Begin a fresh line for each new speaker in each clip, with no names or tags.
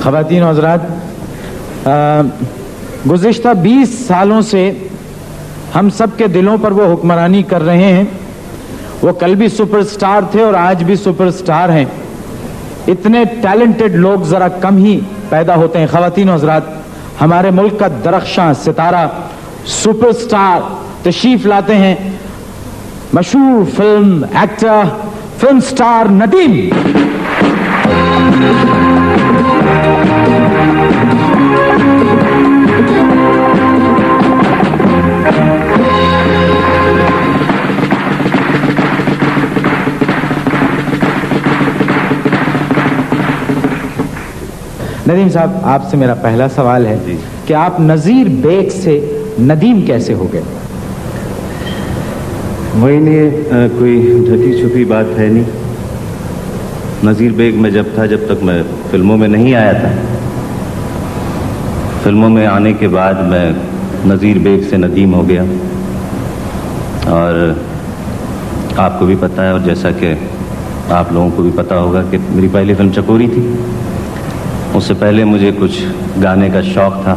ख़वातीन और हज़रात, गुज़िश्ता 20 सालों से हम सब के दिलों पर वो हुक्मरानी कर रहे हैं। वो कल भी सुपरस्टार थे और आज भी सुपरस्टार हैं। इतने टैलेंटेड लोग ज़रा कम ही पैदा होते हैं। ख़वातीन और हज़रात, हमारे मुल्क का दरख्शां सितारा सुपरस्टार तशरीफ लाते हैं, मशहूर film actor, film star Nadeem. Nadeem साहब, आपसे मेरा पहला सवाल है कि आप नज़ीर बेग से नदीम कैसे हो गए?
वही नहीं, कोई ढकी छुपी बात है नहीं। नज़ीर बेग में जब था, जब तक मैं फिल्मों में नहीं आया था। फिल्मों में आने के बाद मैं नज़ीर बेग से नदीम हो गया। और आपको भी पता है, और जैसा कि आप लोगों को भी पता होगा, कि मेरी पहली फिल्म चकोरी थी। उससे पहले मुझे कुछ गाने का शौक़ था।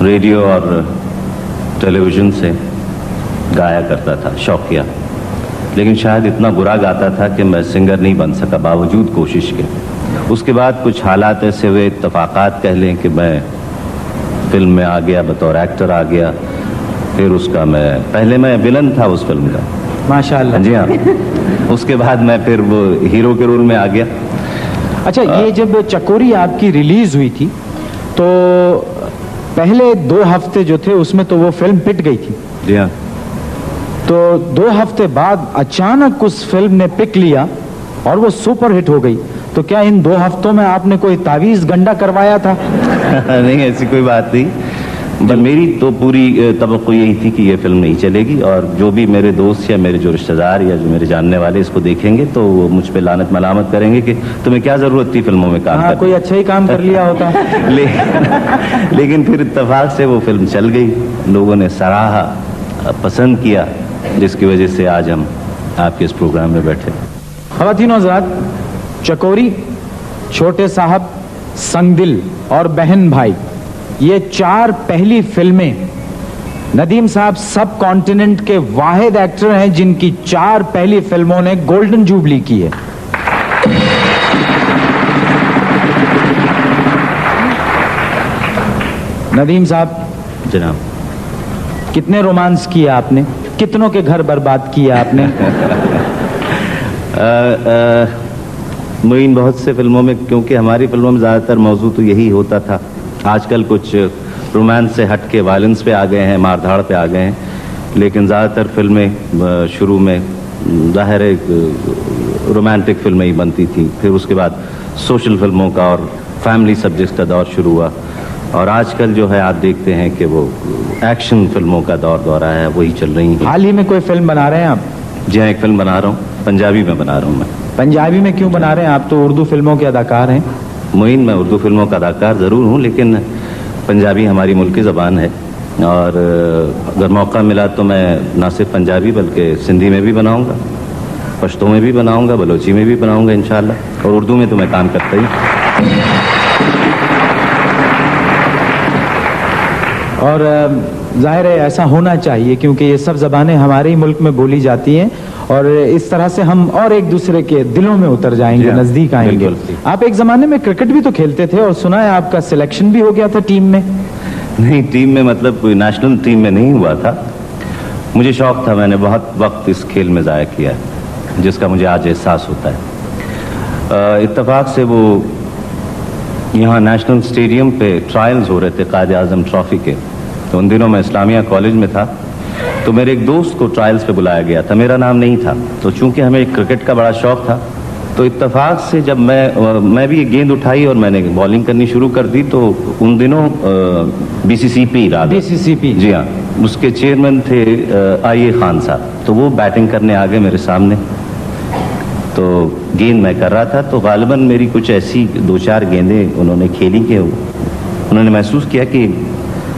रेडियो और टेलीविज़न से गाया करता था, शौकिया। लेकिन शायद इतना बुरा गाता था कि मैं सिंगर नहीं बन सका, बावजूद कोशिश के। उसके बाद कुछ हालात ऐसे हुए, इत्तफाक़ात कह लें, कि मैं फिल्म में आ गया, बतौर एक्टर आ गया। फिर उसका पहले मैं विलन था उस फिल्म का,
माशाअल्लाह।
जी हाँ। उसके बाद मैं फिर वो हीरो के रोल में आ गया।
अच्छा, ये जब चकोरी आपकी रिलीज हुई थी तो पहले 2 हफ्ते जो थे उसमें तो वो फिल्म पिट गई थी।
जी हाँ।
तो 2 हफ्ते बाद अचानक उस फिल्म ने पिक लिया और वो सुपर हिट हो गई। तो क्या इन 2 हफ्तों में आपने कोई तावीज़ गंडा करवाया था?
नहीं, ऐसी कोई बात नहीं। बस मेरी तो पूरी तवक्को यही थी कि ये फिल्म नहीं चलेगी, और जो भी मेरे दोस्त या मेरे जो रिश्तेदार या जो मेरे जानने वाले इसको देखेंगे तो वो मुझ पे लानत मलामत करेंगे कि तुम्हें क्या ज़रूरत थी फिल्मों में काम करने।
कोई अच्छा ही काम कर लिया होता।
लेकिन फिर इत्तेफाक से वो फिल्म चल गई, लोगों ने सराहा, पसंद किया, जिसकी वजह से आज हम आपके इस प्रोग्राम में बैठे।
ख़वातीन और हज़रात, चकोरी, छोटे साहब, संगदिल और बहन भाई, ये 4 पहली फिल्में। नदीम साहब सब कॉन्टिनेंट के वाहिद एक्टर हैं जिनकी 4 पहली फिल्मों ने गोल्डन जुबली की है। नदीम साहब
जनाब,
कितने रोमांस किए आपने? कितनों के घर बर्बाद किए आपने?
मुइन बहुत से फिल्मों में, क्योंकि हमारी फिल्मों में ज़्यादातर मौजू तो यही होता था। आजकल कुछ रोमांस से हट के वायलेंस पे आ गए हैं, मारधाड़ पे आ गए हैं, लेकिन ज़्यादातर फिल्में शुरू में ज़ाहिर है रोमांटिक फिल्में ही बनती थी। फिर उसके बाद सोशल फिल्मों का और फैमिली सब्जेक्ट्स का दौर शुरू हुआ, और आजकल जो है आप देखते हैं कि वो एक्शन फिल्मों का दौर आ है, वही चल रही है।
हाल ही में कोई फिल्म बना रहे हैं आप?
जी हाँ, एक फिल्म बना रहा हूँ, पंजाबी में बना रहा हूँ मैं।
पंजाबी में क्यों बना रहे हैं? आप तो उर्दू फिल्मों के अदाकार हैं।
मुइन, मैं उर्दू फिल्मों का अदाकार ज़रूर हूँ, लेकिन पंजाबी हमारी मुल्की ज़बान है, और अगर मौका मिला तो मैं ना सिर्फ पंजाबी बल्कि सिंधी में भी बनाऊँगा, पश्तो में भी बनाऊँगा, बलोची में भी बनाऊँगा इंशाअल्लाह, और उर्दू में तो मैं काम करता ही।
और जाहिर है ऐसा होना चाहिए, क्योंकि ये सब ज़बानें हमारे ही मुल्क में बोली जाती हैं, और इस तरह से हम और एक दूसरे के दिलों में उतर जाएंगे, नज़दीक आएंगे। आप एक ज़माने में क्रिकेट भी तो खेलते थे, और सुना है आपका सिलेक्शन भी हो गया था टीम में?
नहीं, टीम में मतलब कोई नेशनल टीम में नहीं हुआ था। मुझे शौक़ था, मैंने बहुत वक्त इस खेल में ज़ाया किया है, जिसका मुझे आज एहसास होता है। इत्तेफाक से वो यहाँ नेशनल स्टेडियम पे ट्रायल्स हो रहे थे कायद आज़म ट्रॉफी के, तो उन दिनों मैं इस्लामिया कॉलेज में था, तो मेरे एक दोस्त को ट्रायल्स पे बुलाया गया था, मेरा नाम नहीं था। तो चूंकि हमें क्रिकेट का बड़ा शौक़ था, तो इत्तेफाक से जब मैं भी एक गेंद उठाई और मैंने बॉलिंग करनी शुरू कर दी, तो उन दिनों बीसीसीपी जी हाँ, उसके चेयरमैन थे आईए खान साहब, तो वो बैटिंग करने आ गए मेरे सामने। तो गेंद मैं कर रहा था, तो गालिबन मेरी कुछ ऐसी 2-4 गेंदें उन्होंने खेली कि उन्होंने महसूस किया कि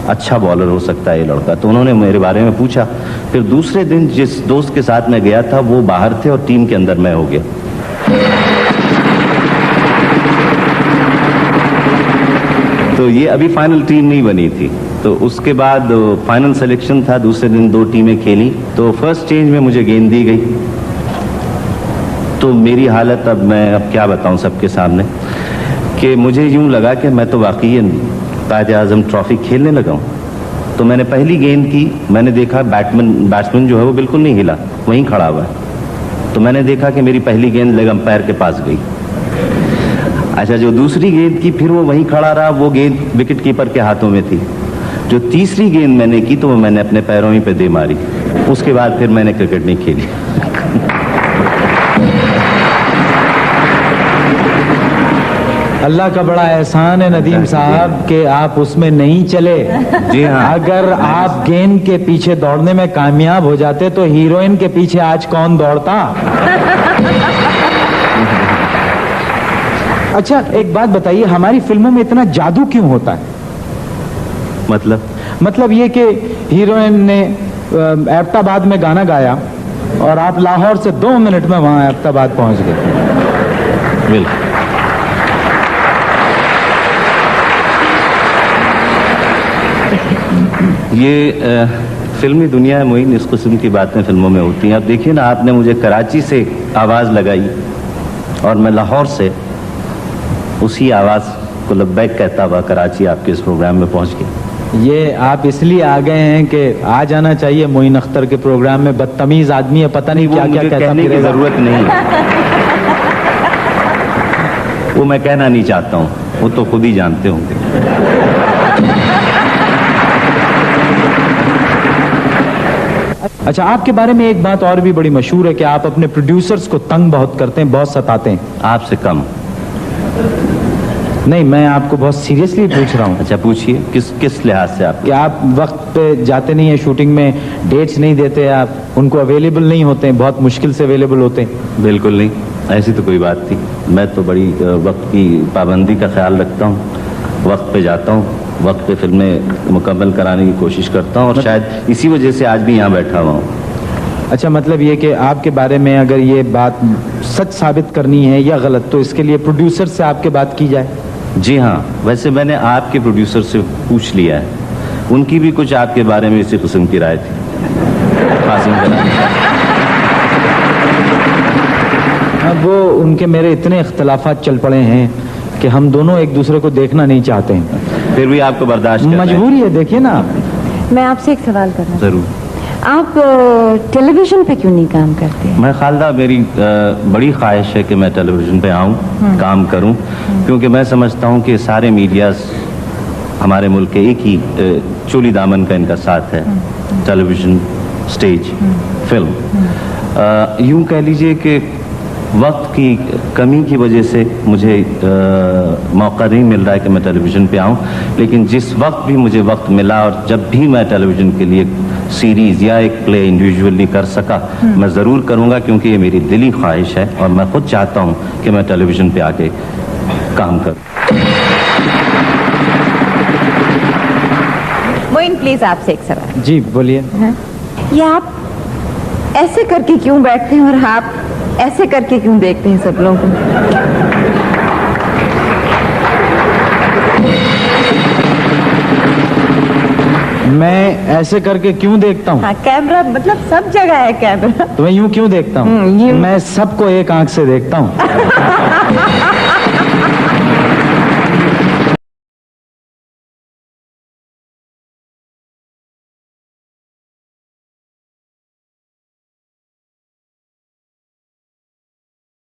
अच्छा बॉलर हो सकता है ये लड़का, तो उन्होंने मेरे बारे में पूछा। फिर दूसरे दिन जिस दोस्त के साथ मैं गया था वो बाहर थे और टीम के अंदर मैं हो गया। तो ये अभी फाइनल टीम नहीं बनी थी। तो उसके बाद फाइनल सिलेक्शन था, दूसरे दिन 2 टीमें खेली। तो फर्स्ट चेंज में मुझे गेंद दी गई। तो मेरी हालत अब मैं क्या बताऊं सबके सामने, कि मुझे यूं लगा कि मैं तो वाकई कायद-ए-आज़म ट्रॉफी खेलने लगा हूं। तो मैंने पहली गेंद की, मैंने देखा बैट्समैन जो है वो बिल्कुल नहीं हिला, वहीं खड़ा हुआ है। तो मैंने देखा कि मेरी पहली गेंद लेग अंपायर के पास गई। अच्छा, जो दूसरी गेंद की फिर वो वहीं खड़ा रहा, वो गेंद विकेट कीपर के हाथों में थी। जो तीसरी गेंद मैंने की तो वो मैंने अपने पैरों ही पे दे मारी। उसके बाद फिर मैंने क्रिकेट नहीं खेली।
अल्लाह का बड़ा एहसान है नदीम साहब कि आप उसमें नहीं चले।
जी हाँ।
अगर आप गेंद के पीछे दौड़ने में कामयाब हो जाते तो हीरोइन के पीछे आज कौन दौड़ता। अच्छा, एक बात बताइए, हमारी फिल्मों में इतना जादू क्यों होता है? मतलब ये कि हीरोइन ने एबटाबाद में गाना गाया और आप लाहौर से 2 मिनट में वहां एबटाबाद पहुंच गए।
बिल्कुल। ये फिल्मी दुनिया है मोइन, इस किस्म की बातें फिल्मों में होती हैं। अब देखिए ना, आपने मुझे कराची से आवाज़ लगाई और मैं लाहौर से उसी आवाज़ को लब्बैक कहता हुआ कराची आपके इस प्रोग्राम में पहुंच गया।
ये आप इसलिए आ गए हैं कि आ जाना चाहिए मोइन अख्तर के प्रोग्राम में। बदतमीज आदमी है, पता नहीं क्या क्या कहता
कहने की जरूरत नहीं। वो मैं कहना नहीं चाहता हूँ, वो तो खुद ही जानते होंगे।
अच्छा, आपके बारे में एक बात और भी बड़ी मशहूर है कि आप अपने प्रोड्यूसर्स को तंग बहुत करते हैं, बहुत सताते हैं।
आपसे कम
नहीं, मैं आपको बहुत सीरियसली पूछ रहा हूँ।
अच्छा, पूछिए। किस लिहाज से आप?
कि आप वक्त पे जाते नहीं है शूटिंग में, डेट्स नहीं देते, आप उनको अवेलेबल नहीं होते हैं, बहुत मुश्किल से अवेलेबल होते हैं।
बिल्कुल नहीं, ऐसी तो कोई बात थी। मैं तो बड़ी वक्त की पाबंदी का ख्याल रखता हूँ, वक्त पे जाता हूँ, वक्त पे फिल्में मुकम्मल कराने की कोशिश करता हूँ और शायद इसी वजह से आज भी यहाँ बैठा हुआ हूँ।
अच्छा, मतलब ये कि आपके बारे में अगर ये बात सच साबित करनी है या गलत, तो इसके लिए प्रोड्यूसर से आपके बात की जाए।
जी हाँ, वैसे मैंने आपके प्रोड्यूसर से पूछ लिया है, उनकी भी कुछ आपके बारे में इसी किस्म की राय थी।
अब वो उनके मेरे इतने इख्तलाफात चल पड़े हैं कि हम दोनों एक दूसरे को देखना नहीं चाहते हैं।
फिर भी आपको बर्दाश्त करना है।
मजबूरी है, देखिए ना।
मैं आपसे एक सवाल करना।
जरूर।
आप टेलीविजन पे क्यों नहीं काम करते?
मैं खालदा, मेरी बड़ी ख्वाहिश है कि मैं टेलीविज़न पे आऊँ, काम करूँ, क्योंकि मैं समझता हूँ कि सारे मीडियाज़ हमारे मुल्क के एक ही चोली दामन का इनका साथ है, टेलीविज़न, स्टेज, फिल्म। यूँ कह लीजिए कि वक्त की कमी की वजह से मुझे मौका नहीं मिल रहा है कि मैं टेलीविज़न पे आऊँ, लेकिन जिस वक्त भी मुझे वक्त मिला और जब भी मैं टेलीविज़न के लिए सीरीज़ या एक प्ले इंडिविजुअली कर सका, मैं ज़रूर करूँगा, क्योंकि ये मेरी दिली ख्वाहिश है और मैं खुद चाहता हूँ कि मैं टेलीविज़न पे आके काम करूँ।
मोइन, प्लीज आपसे एक सवाल।
जी बोलिए।
ये आप ऐसे करके क्यों बैठते हैं और आप ऐसे करके क्यों देखते हैं सब लोगों को?
मैं ऐसे करके क्यों देखता हूँ?
हाँ, कैमरा मतलब सब जगह है कैमरा।
तो मैं यूं क्यों देखता हूँ? मैं सबको एक आंख से देखता हूँ।